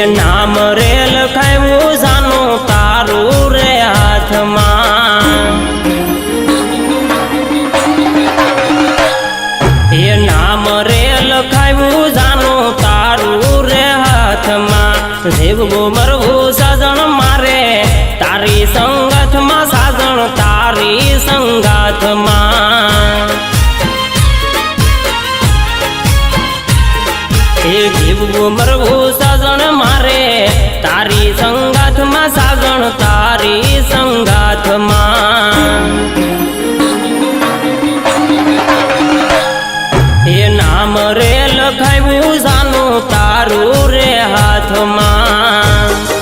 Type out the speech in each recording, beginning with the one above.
नाम रे लखायु जानो तारू रे हाथ में ये नाम रे लखायु जानो तारू रे हाथ में जीवगो मरगो साजन मारे तारी संगत में साजन तारी संगत में जीवगो मरगो साजन मारे तारी संगाथ में साजन तारी संगाथ में ये नाम रे लखायु जानो तारू रे हाथ में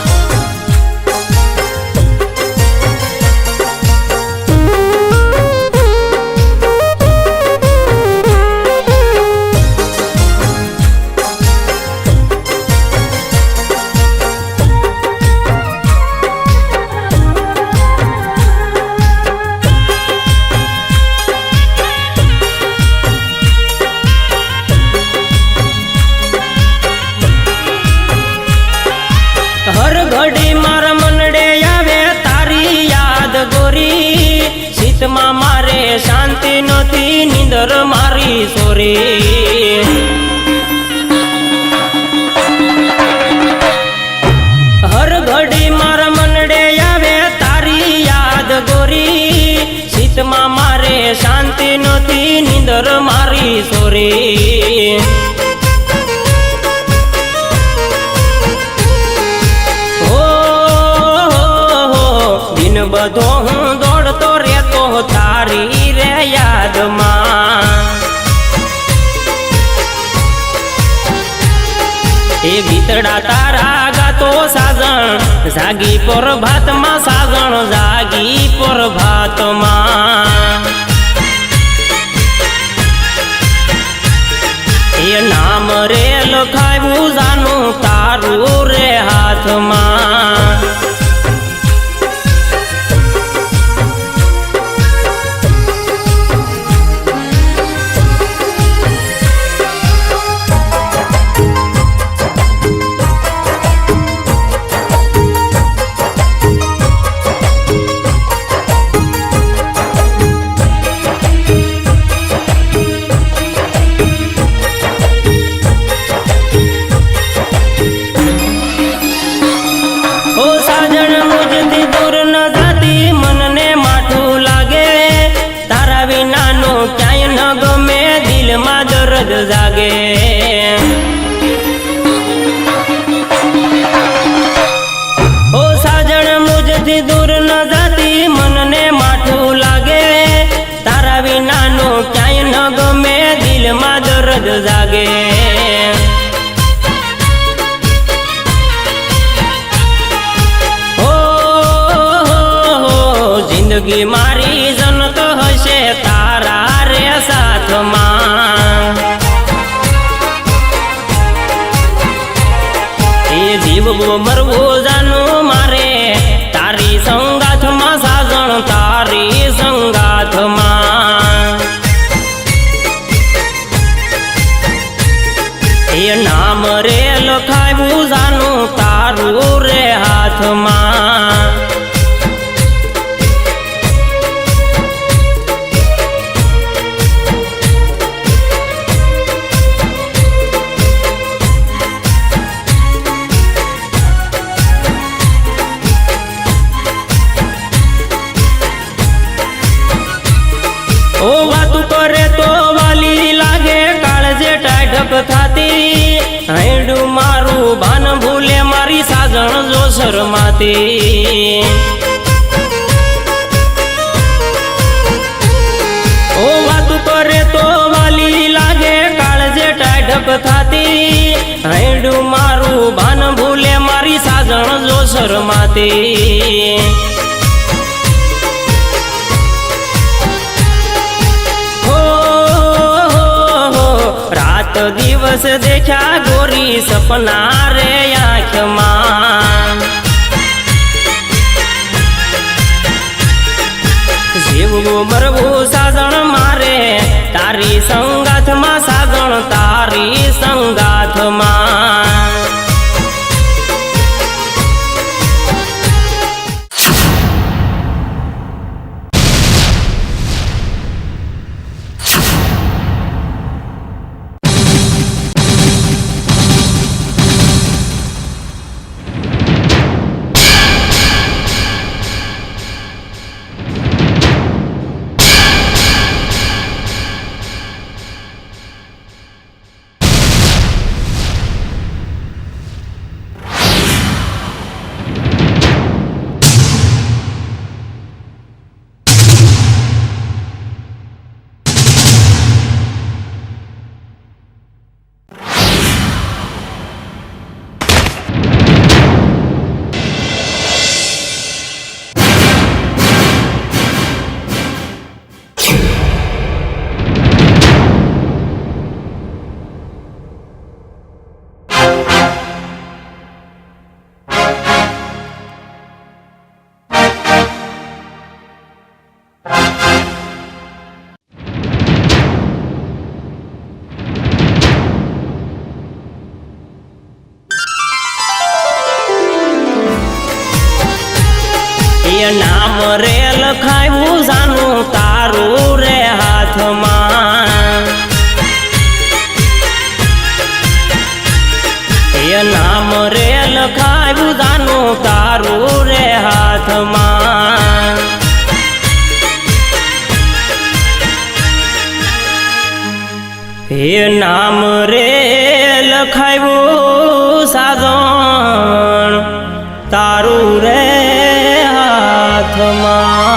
हर घड़ी मार मनडे आवे तारी याद गोरी शीत में मारे शांति नथी नींदर मारी सोरी हर घड़ी मार मनडे आवे तारी याद गोरी शीत में मारे शांति नथी नींदर मारी सोरी बधो हूँ दौड़तो रहतो तारी रे याद में ए गीतड़ा तारा गातो साजन जागी पर भात में साजन जागी पर भात में ये नाम रे लखायु जानो तारू रे हाथ में जागे ओ साजन मुझथी दूर न जाती मन ने माठू लागे तारा विना नो क्याय न गमे दिल में दर्द जागे ओ जिंदगी मारी जनत हशे तारा रे साथ में जीवगो मरगो जानो मारे तारी संगाथ में साजन तारी संगाथ में ये नाम रे लखायु जानो तारू रे हाथ में ओ वातु करे तो वाली लागे काळजे टाढक थाती हैडू मारू भान भूले मारी साजन जो शरमाती ओ वातु करे तो वाली लागे काळजे टाढक थाती હૈડું મારું ભાન ભૂલે મારી સાજણ જો શરમાતી રાત દિવસ દેખ્યા ગોરી સપના રે આંખમાં જીવવું મરવું સાજણ મારે તારી સંગાથમાં સાજણ તારી સંગાથમાં નામ રે લખાયું જાનું તારું રે હાથમાં એ નામ રે લખાયું જાનું તારું રે હાથમાં એ નામ રે લખાયું સાજણ તારું રે હાથમાં